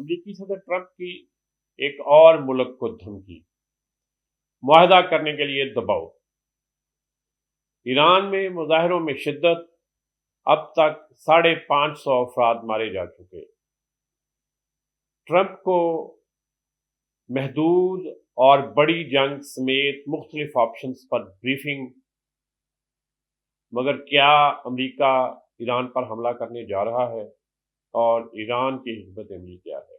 امریکی صدر ٹرمپ کی ایک اور ملک کو دھمکی، معاہدہ کرنے کے لیے دباؤ۔ ایران میں مظاہروں میں شدت، اب تک 550 افراد مارے جا چکے۔ ٹرمپ کو محدود اور بڑی جنگ سمیت مختلف آپشنز پر بریفنگ، مگر کیا امریکہ ایران پر حملہ کرنے جا رہا ہے اور ایران کی حکمت عملی کیا ہے؟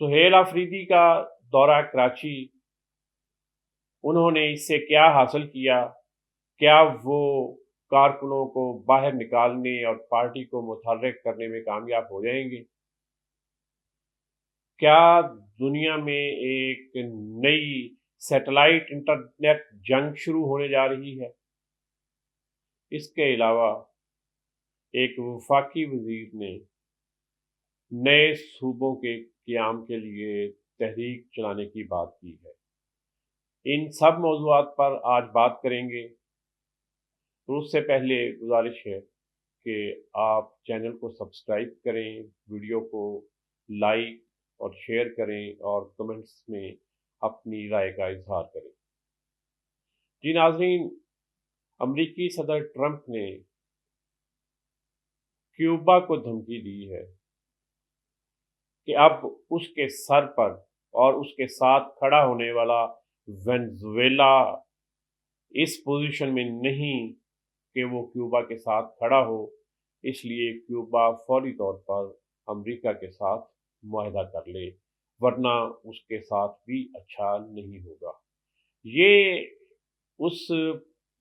سہیل آفریدی کا دورہ کراچی، انہوں نے اس سے کیا حاصل کیا؟ کیا وہ کارکنوں کو باہر نکالنے اور پارٹی کو متحرک کرنے میں کامیاب ہو جائیں گے؟ کیا دنیا میں ایک نئی سیٹلائٹ انٹرنیٹ جنگ شروع ہونے جا رہی ہے؟ اس کے علاوہ ایک وفاقی وزیر نے نئے صوبوں کے قیام کے لیے تحریک چلانے کی بات کی ہے۔ ان سب موضوعات پر آج بات کریں گے۔ اس سے پہلے گزارش ہے کہ آپ چینل کو سبسکرائب کریں، ویڈیو کو لائک اور شیئر کریں اور کمنٹس میں اپنی رائے کا اظہار کریں۔ جی ناظرین، امریکی صدر ٹرمپ نے کیوبا کو دھمکی دی ہے کہ اب اس کے سر پر اور اس کے ساتھ کھڑا ہونے والا وینزویلا اس پوزیشن میں نہیں کہ وہ کیوبا کے ساتھ کھڑا ہو، اس لیے کیوبا فوری طور پر امریکہ کے ساتھ معاہدہ کر لے، ورنہ اس کے ساتھ بھی اچھا نہیں ہوگا۔ یہ اس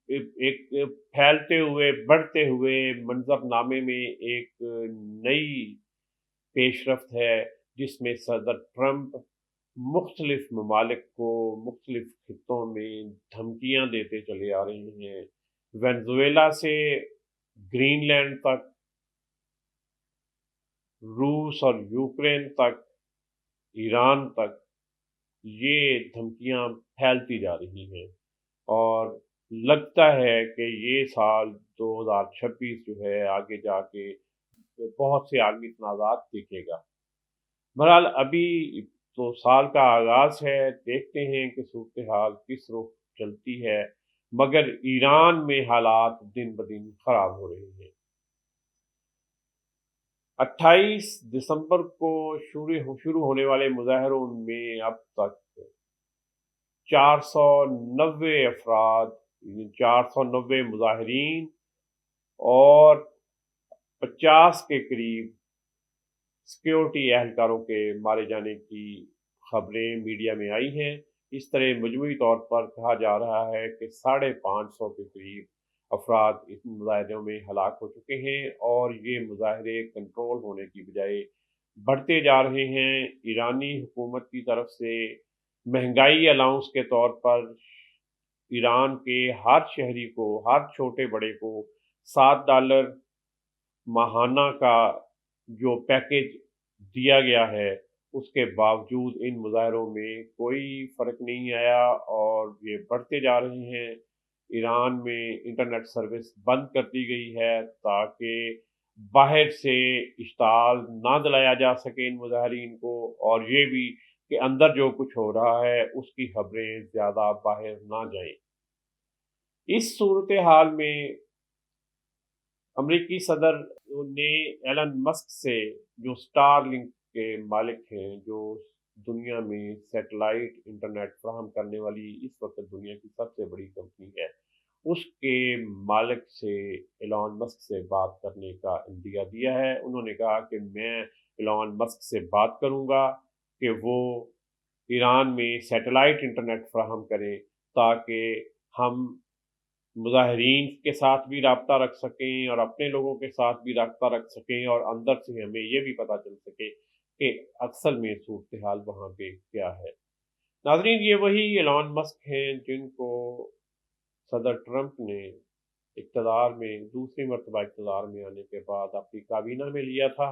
ایک پھیلتے ہوئے بڑھتے ہوئے منظر نامے میں ایک نئی پیش رفت ہے جس میں صدر ٹرمپ مختلف ممالک کو مختلف خطوں میں دھمکیاں دیتے چلے آ رہے ہیں، وینزویلا سے گرین لینڈ تک، روس اور یوکرین تک، ایران تک یہ دھمکیاں پھیلتی جا رہی ہیں، اور لگتا ہے کہ یہ سال 2026 جو ہے آگے جا کے بہت سے عالمی تنازعات دیکھے گا۔ بہرحال ابھی تو سال کا آغاز ہے، دیکھتے ہیں کہ صورتحال کس رخ چلتی ہے، مگر ایران میں حالات دن بدن خراب ہو رہے ہیں۔ 28 دسمبر کو شروع ہونے والے مظاہروں میں اب تک 490 افراد، 490 مظاہرین اور 50 کے قریب سیکیورٹی اہلکاروں کے مارے جانے کی خبریں میڈیا میں آئی ہیں۔ اس طرح مجموعی طور پر کہا جا رہا ہے کہ 550 کے قریب افراد اس مظاہروں میں ہلاک ہو چکے ہیں، اور یہ مظاہرے کنٹرول ہونے کی بجائے بڑھتے جا رہے ہیں۔ ایرانی حکومت کی طرف سے مہنگائی الاؤنس کے طور پر ایران کے ہر شہری کو، ہر چھوٹے بڑے کو $7 ماہانہ کا جو پیکیج دیا گیا ہے، اس کے باوجود ان مظاہروں میں کوئی فرق نہیں آیا اور یہ بڑھتے جا رہے ہیں۔ ایران میں انٹرنیٹ سروس بند کر دی گئی ہے تاکہ باہر سے اشتعال نہ دلایا جا سکے ان مظاہرین کو، اور یہ بھی کہ اندر جو کچھ ہو رہا ہے اس کی خبریں زیادہ باہر نہ جائیں۔ اس صورتحال میں امریکی صدر نے ایلن مسک سے، جو اسٹار لنک کے مالک ہیں، جو دنیا میں سیٹلائٹ انٹرنیٹ فراہم کرنے والی اس وقت دنیا کی سب سے بڑی کمپنی ہے، اس کے مالک سے، ایلن مسک سے بات کرنے کا عندیہ دیا ہے۔ انہوں نے کہا کہ میں ایلن مسک سے بات کروں گا کہ وہ ایران میں سیٹلائٹ انٹرنیٹ فراہم کریں تاکہ ہم مظاہرین کے ساتھ بھی رابطہ رکھ سکیں اور اپنے لوگوں کے ساتھ بھی رابطہ رکھ سکیں، اور اندر سے ہمیں یہ بھی پتہ چل سکے کہ اصل میں صورتحال وہاں پہ کیا ہے۔ ناظرین، یہ وہی ایلن مسک ہیں جن کو صدر ٹرمپ نے دوسری مرتبہ اقتدار میں آنے کے بعد اپنی کابینہ میں لیا تھا،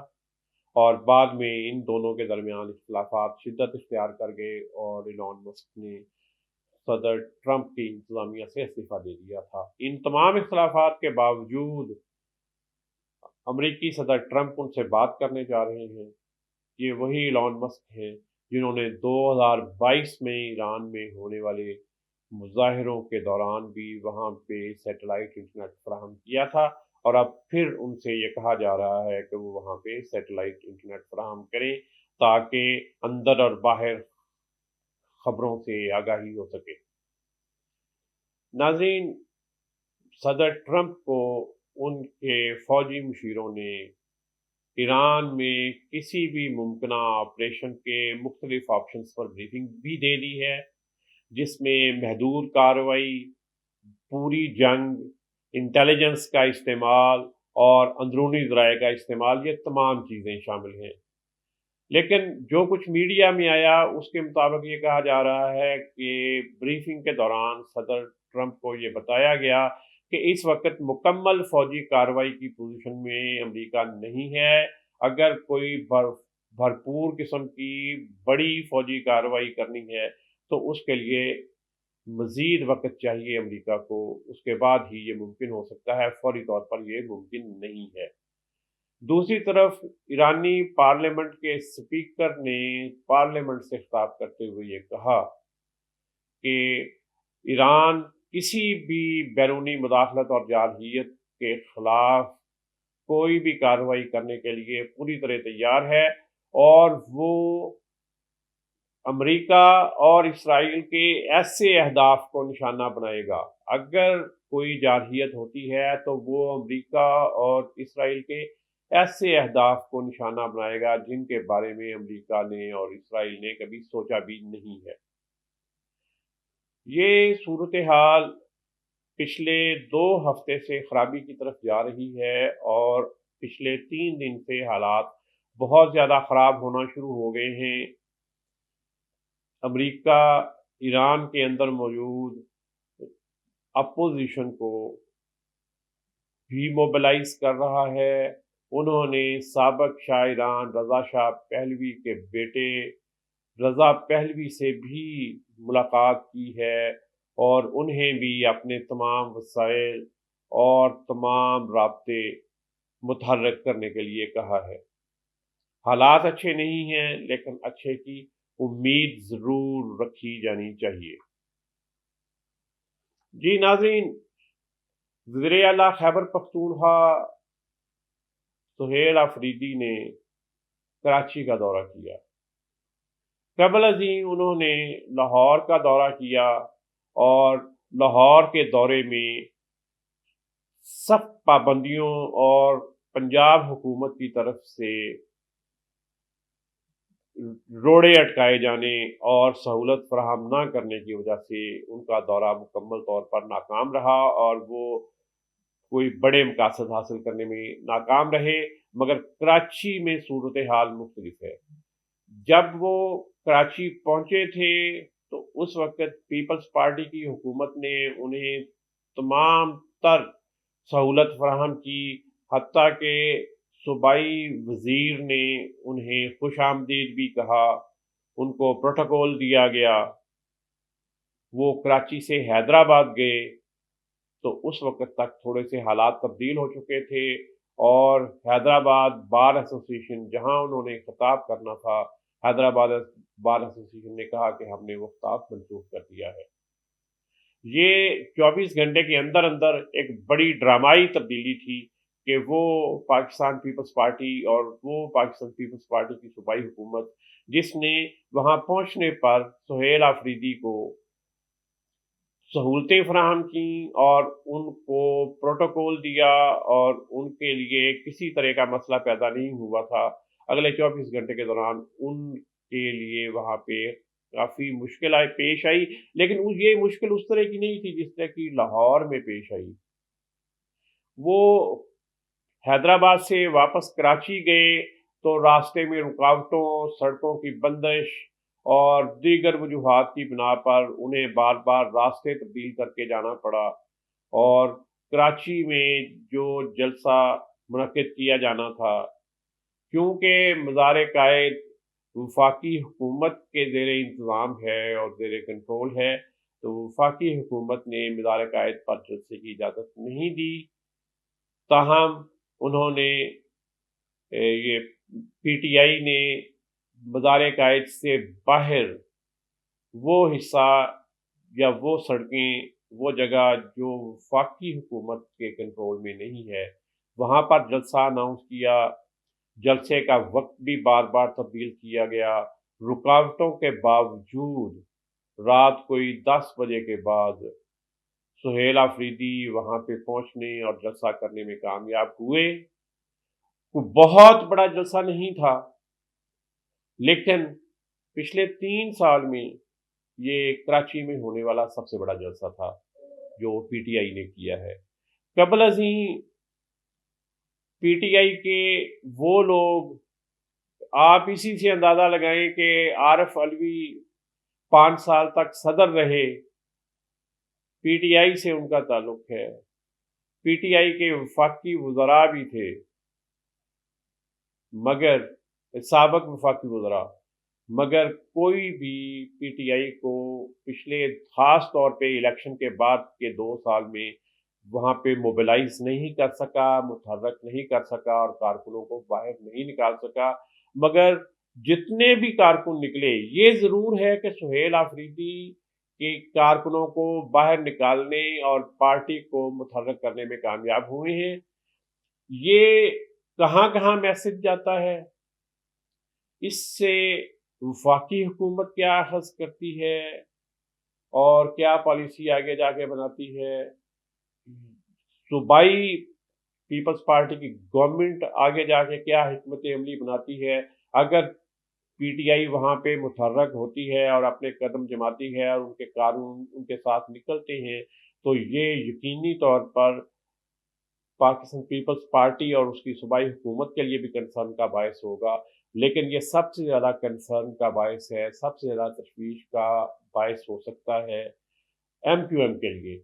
اور بعد میں ان دونوں کے درمیان اختلافات شدت اختیار کر گئے اور ایلن مسک نے صدر ٹرمپ کی انتظامیہ سے استعفیٰ دے دیا تھا۔ ان تمام اختلافات کے باوجود امریکی صدر ٹرمپ ان سے بات کرنے جا رہے ہیں۔ یہ وہی ایلان مسک ہیں جنہوں نے 2022 میں ایران میں ہونے والے مظاہروں کے دوران بھی وہاں پہ سیٹلائٹ انٹرنیٹ فراہم کیا تھا، اور اب پھر ان سے یہ کہا جا رہا ہے کہ وہ وہاں پہ سیٹلائٹ انٹرنیٹ فراہم کریں تاکہ اندر اور باہر خبروں سے آگاہی ہو سکے۔ ناظرین، صدر ٹرمپ کو ان کے فوجی مشیروں نے ایران میں کسی بھی ممکنہ آپریشن کے مختلف آپشنز پر بریفنگ بھی دے دی ہے، جس میں محدود کارروائی، پوری جنگ، انٹیلیجنس کا استعمال اور اندرونی ذرائع کا استعمال، یہ تمام چیزیں شامل ہیں۔ لیکن جو کچھ میڈیا میں آیا اس کے مطابق یہ کہا جا رہا ہے کہ بریفنگ کے دوران صدر ٹرمپ کو یہ بتایا گیا کہ اس وقت مکمل فوجی کارروائی کی پوزیشن میں امریکہ نہیں ہے۔ اگر کوئی بھرپور قسم کی بڑی فوجی کارروائی کرنی ہے تو اس کے لیے مزید وقت چاہیے امریکہ کو، اس کے بعد ہی یہ ممکن ہو سکتا ہے، فوری طور پر یہ ممکن نہیں ہے۔ دوسری طرف ایرانی پارلیمنٹ کے اسپیکر نے پارلیمنٹ سے خطاب کرتے ہوئے یہ کہا کہ ایران کسی بھی بیرونی مداخلت اور جارحیت کے خلاف کوئی بھی کارروائی کرنے کے لیے پوری طرح تیار ہے، اور وہ امریکہ اور اسرائیل کے ایسے اہداف کو نشانہ بنائے گا۔ اگر کوئی جارحیت ہوتی ہے تو وہ امریکہ اور اسرائیل کے ایسے اہداف کو نشانہ بنائے گا جن کے بارے میں امریکہ نے اور اسرائیل نے کبھی سوچا بھی نہیں ہے۔ یہ صورتحال پچھلے 2 ہفتے سے خرابی کی طرف جا رہی ہے، اور پچھلے 3 دن سے حالات بہت زیادہ خراب ہونا شروع ہو گئے ہیں۔ امریکہ ایران کے اندر موجود اپوزیشن کو بھی موبلائز کر رہا ہے۔ انہوں نے سابق شاہ ایران رضا شاہ پہلوی کے بیٹے رضا پہلوی سے بھی ملاقات کی ہے، اور انہیں بھی اپنے تمام وسائل اور تمام رابطے متحرک کرنے کے لیے کہا ہے۔ حالات اچھے نہیں ہیں، لیکن اچھے کی امید ضرور رکھی جانی چاہیے۔ جی ناظرین، وزیر اعلیٰ خیبر پختونخوا سہیل آفریدی نے کراچی کا دورہ کیا۔ قبل ازیں انہوں نے لاہور کا دورہ کیا، اور لاہور کے دورے میں سخت پابندیوں اور پنجاب حکومت کی طرف سے روڑے اٹکائے جانے اور سہولت فراہم نہ کرنے کی وجہ سے ان کا دورہ مکمل طور پر ناکام رہا، اور وہ کوئی بڑے مقاصد حاصل کرنے میں ناکام رہے۔ مگر کراچی میں صورتحال مختلف ہے۔ جب وہ کراچی پہنچے تھے تو اس وقت پیپلز پارٹی کی حکومت نے انہیں تمام تر سہولت فراہم کی، حتیٰ کہ صوبائی وزیر نے انہیں خوش آمدید بھی کہا، ان کو پروٹوکول دیا گیا۔ وہ کراچی سے حیدرآباد گئے تو اس وقت تک تھوڑے سے حالات تبدیل ہو چکے تھے، اور حیدرآباد بار ایسوسیشن جہاں انہوں نے خطاب کرنا تھا، حیدرآباد بار ایسوسیشن نے کہا کہ ہم نے وہ خطاب منسوخ کر دیا ہے۔ یہ 24 گھنٹے کے اندر اندر ایک بڑی ڈرامائی تبدیلی تھی کہ وہ پاکستان پیپلز پارٹی اور وہ پاکستان پیپلز پارٹی کی صوبائی حکومت، جس نے وہاں پہنچنے پر سہیل آفریدی کو سہولتیں فراہم کیں اور ان کو پروٹوکول دیا، اور ان کے لیے کسی طرح کا مسئلہ پیدا نہیں ہوا تھا۔ اگلے 24 گھنٹے کے دوران ان کے لیے وہاں پہ کافی مشکلیں پیش آئی، لیکن یہ مشکل اس طرح کی نہیں تھی جس طرح کی لاہور میں پیش آئی۔ وہ حیدرآباد سے واپس کراچی گئے تو راستے میں رکاوٹوں، سڑکوں کی بندش اور دیگر وجوہات کی بنا پر انہیں بار بار راستے تبدیل کر کے جانا پڑا، اور کراچی میں جو جلسہ منعقد کیا جانا تھا، کیونکہ مزار قائد وفاقی حکومت کے زیر انتظام ہے اور زیر کنٹرول ہے، تو وفاقی حکومت نے مزار قائد پر جلسے کی اجازت نہیں دی۔ تاہم انہوں نے یہ پی ٹی آئی نے مزار قائد سے باہر وہ حصہ یا وہ سڑکیں، وہ جگہ جو وفاقی حکومت کے کنٹرول میں نہیں ہے، وہاں پر جلسہ اناؤنس کیا۔ جلسے کا وقت بھی بار بار تبدیل کیا گیا، رکاوٹوں کے باوجود رات کوئی 10 بجے کے بعد سہیل آفریدی وہاں پہ پہنچنے اور جلسہ کرنے میں کامیاب ہوئے۔ کوئی بہت بڑا جلسہ نہیں تھا، لیکن پچھلے 3 سال میں یہ کراچی میں ہونے والا سب سے بڑا جلسہ تھا جو پی ٹی آئی نے کیا ہے۔ قبل ازیں پی ٹی آئی کے وہ لوگ، آپ اسی سے اندازہ لگائیں کہ عارف علوی 5 سال تک صدر رہے، پی ٹی آئی سے ان کا تعلق ہے، پی ٹی آئی کے وفاقی وزراء بھی تھے، مگر سابق وفاقی وزراء، مگر کوئی بھی پی ٹی آئی کو پچھلے خاص طور پہ الیکشن کے بعد کے 2 سال میں وہاں پہ موبلائز نہیں کر سکا، متحرک نہیں کر سکا اور کارکنوں کو باہر نہیں نکال سکا۔ مگر جتنے بھی کارکن نکلے، یہ ضرور ہے کہ سہیل آفریدی کے کارکنوں کو باہر نکالنے اور پارٹی کو متحرک کرنے میں کامیاب ہوئے ہیں۔ یہ کہاں کہاں میسج جاتا ہے، اس سے وفاقی حکومت کیا اخذ کرتی ہے اور کیا پالیسی آگے جا کے بناتی ہے، صوبائی پیپلز پارٹی کی گورنمنٹ آگے جا کے کیا حکمت عملی بناتی ہے۔ اگر پی ٹی آئی وہاں پہ متحرک ہوتی ہے اور اپنے قدم جماتی ہے اور ان کے قانون ان کے ساتھ نکلتے ہیں، تو یہ یقینی طور پر پاکستان پیپلز پارٹی اور اس کی صوبائی حکومت کے لیے بھی کنسرن کا باعث ہوگا۔ لیکن یہ سب سے زیادہ کنسرن کا باعث ہے، سب سے زیادہ تشویش کا باعث ہو سکتا ہے ایم کیو ایم کے لیے۔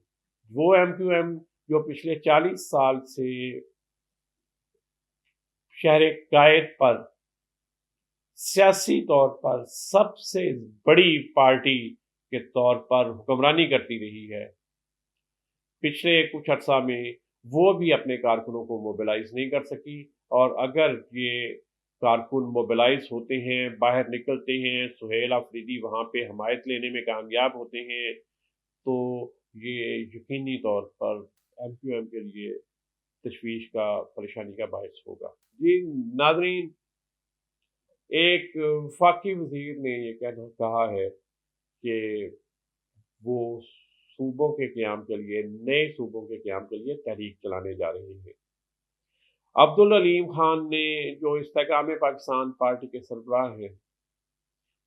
وہ ایم کیو ایم جو پچھلے 40 سال سے شہر قائد پر سیاسی طور پر سب سے بڑی پارٹی کے طور پر حکمرانی کرتی رہی ہے، پچھلے کچھ عرصہ میں وہ بھی اپنے کارکنوں کو موبلائز نہیں کر سکی۔ اور اگر یہ کارکن موبلائز ہوتے ہیں، باہر نکلتے ہیں، سہیل آفریدی وہاں پہ حمایت لینے میں کامیاب ہوتے ہیں، تو یہ یقینی طور پر ایم کیو ایم کے لیے تشویش کا، پریشانی کا باعث ہوگا۔ جی ناظرین، ایک وفاقی وزیر نے یہ کہا ہے کہ وہ صوبوں کے قیام کے لیے، نئے صوبوں کے قیام کے لیے تحریک چلانے جا رہے ہیں۔ عبدالعلیم خان نے، جو استحکام پاکستان پارٹی کے سربراہ ہیں،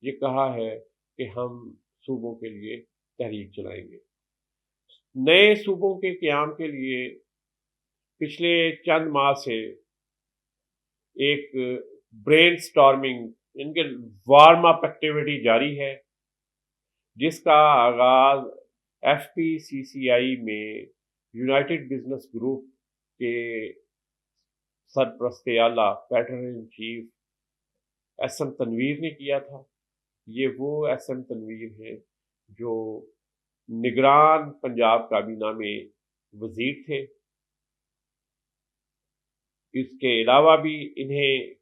یہ کہا ہے کہ ہم صوبوں کے لیے تحریک چلائیں گے۔ نئے صوبوں کے قیام کے لیے پچھلے چند ماہ سے ایک برین سٹارمنگ، ان کے وارم اپ ایکٹیویٹی جاری ہے، جس کا آغاز ایف پی سی سی آئی میں یونائٹڈ بزنس گروپ کے سرپرست اعلیٰ patron in chief S M Tanveer نے کیا تھا۔ یہ وہ ایس ایم تنویر ہیں جو نگران پنجاب کابینہ میں وزیر تھے۔ اس کے علاوہ بھی انہیں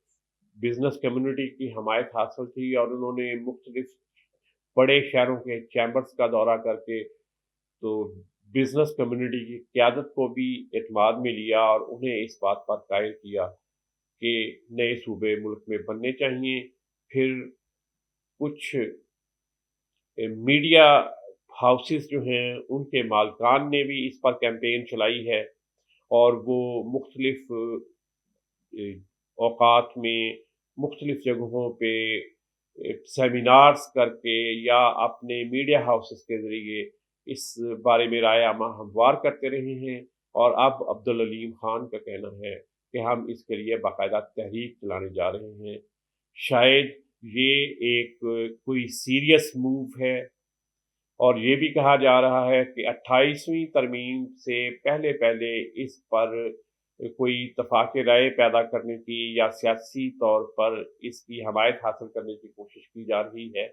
بزنس کمیونٹی کی حمایت حاصل تھی اور انہوں نے مختلف بڑے شہروں کے چیمبرز کا دورہ کر کے تو بزنس کمیونٹی کی قیادت کو بھی اعتماد میں لیا اور انہیں اس بات پر قائل کیا کہ نئے صوبے ملک میں بننے چاہیے۔ پھر کچھ میڈیا ہاؤسز جو ہیں ان کے مالکان نے بھی اس پر کیمپین چلائی ہے اور وہ مختلف اوقات میں مختلف جگہوں پہ سیمینارز کر کے یا اپنے میڈیا ہاؤسز کے ذریعے اس بارے میں رائے عامہ ہموار کرتے رہے ہیں۔ اور اب عبدالعلیم خان کا کہنا ہے کہ ہم اس کے لیے باقاعدہ تحریک چلانے جا رہے ہیں۔ شاید یہ ایک کوئی سیریس موو ہے، اور یہ بھی کہا جا رہا ہے کہ 28ویں ترمیم سے پہلے اس پر کوئی اتفاق رائے پیدا کرنے کی یا سیاسی طور پر اس کی حمایت حاصل کرنے کی کوشش کی جا رہی ہے،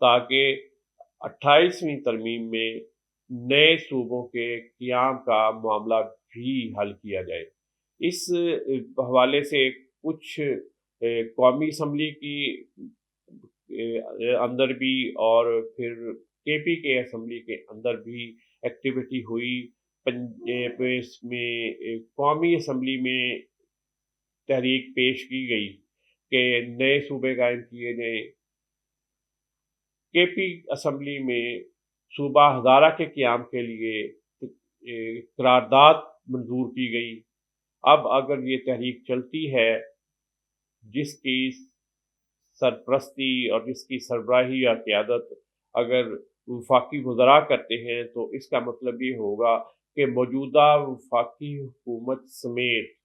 تاکہ 28ویں ترمیم میں نئے صوبوں کے قیام کا معاملہ بھی حل کیا جائے۔ اس حوالے سے کچھ قومی اسمبلی کی اندر بھی اور پھر کے پی کے اسمبلی کے اندر بھی ایکٹیویٹی ہوئی. اس میں قومی اسمبلی میں تحریک پیش کی گئی کہ نئے صوبے قائم کیے جائیں. کے پی اسمبلی میں صوبہ ہزارہ کے قیام کے لیے قرارداد منظور کی گئی. اب اگر یہ تحریک چلتی ہے جس کی سرپرستی اور جس کی سربراہی یا قیادت اگر وفاقی وزراء کرتے ہیں تو اس کا مطلب یہ ہوگا کہ موجودہ وفاقی حکومت سمیت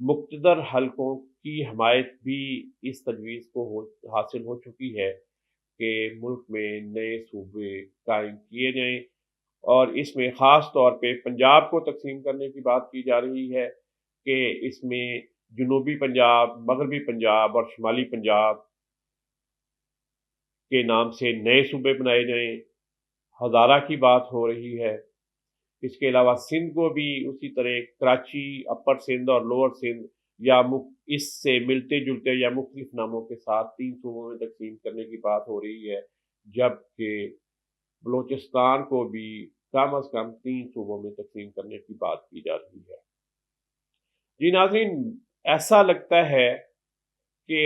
مقتدر حلقوں کی حمایت بھی اس تجویز کو حاصل ہو چکی ہے کہ ملک میں نئے صوبے قائم کیے جائیں. اور اس میں خاص طور پہ پنجاب کو تقسیم کرنے کی بات کی جا رہی ہے کہ اس میں جنوبی پنجاب، مغربی پنجاب اور شمالی پنجاب کے نام سے نئے صوبے بنائے جائیں. ہزارہ کی بات ہو رہی ہے. اس کے علاوہ سندھ کو بھی اسی طرح کراچی، اپر سندھ اور لوور سندھ یا اس سے ملتے جلتے یا مختلف ناموں کے ساتھ 3 صوبوں میں تقسیم کرنے کی بات ہو رہی ہے، جبکہ بلوچستان کو بھی کم از کم 3 صوبوں میں تقسیم کرنے کی بات کی جا رہی ہے. جی ناظرین، ایسا لگتا ہے کہ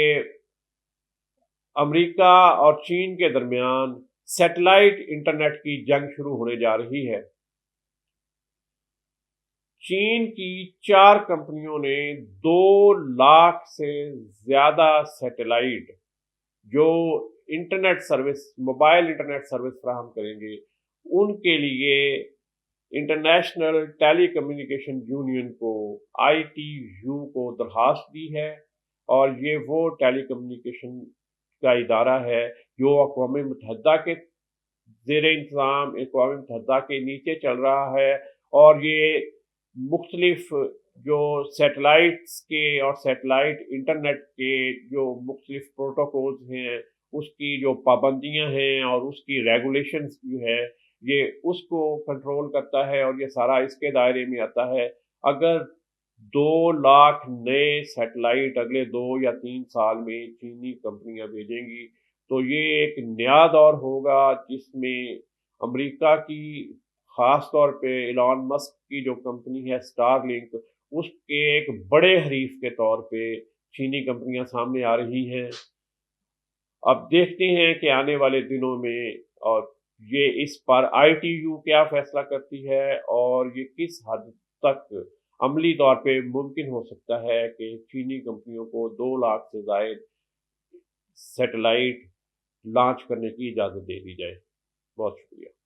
امریکہ اور چین کے درمیان سیٹلائٹ انٹرنیٹ کی جنگ شروع ہونے جا رہی ہے. چین کی 4 کمپنیوں نے 2 لاکھ سے زیادہ سیٹلائٹ جو internet service, mobile internet service فراہم کریں گے، ان کے لیے انٹرنیشنل ٹیلی کمیونیکیشن یونین کو ITU کو درخواست دی ہے. اور یہ وہ ٹیلی کمیونیکیشن کا ادارہ ہے جو اقوام متحدہ کے زیر انتظام، اقوام متحدہ کے نیچے چل رہا ہے. اور یہ مختلف جو سیٹلائٹس کے اور سیٹلائٹ انٹرنیٹ کے جو مختلف پروٹوکولز ہیں، اس کی جو پابندیاں ہیں اور اس کی ریگولیشنز جو ہے، یہ اس کو کنٹرول کرتا ہے اور یہ سارا اس کے دائرے میں آتا ہے. اگر 2 لاکھ نئے سیٹلائٹ اگلے 2 یا 3 سال میں چینی کمپنیاں بھیجیں گی تو یہ ایک نیا دور ہوگا جس میں امریکہ کی خاص طور پہ ایلان مسک کی جو کمپنی ہے سٹار لنک، اس کے ایک بڑے حریف کے طور پہ چینی کمپنیاں سامنے آ رہی ہیں. اب دیکھتے ہیں کہ آنے والے دنوں میں اور یہ اس پر ITU کیا فیصلہ کرتی ہے اور یہ کس حد تک عملی طور پہ ممکن ہو سکتا ہے کہ چینی کمپنیوں کو 2 لاکھ سے زائد سیٹلائٹ لانچ کرنے کی اجازت دے دی جائے. بہت شکریہ.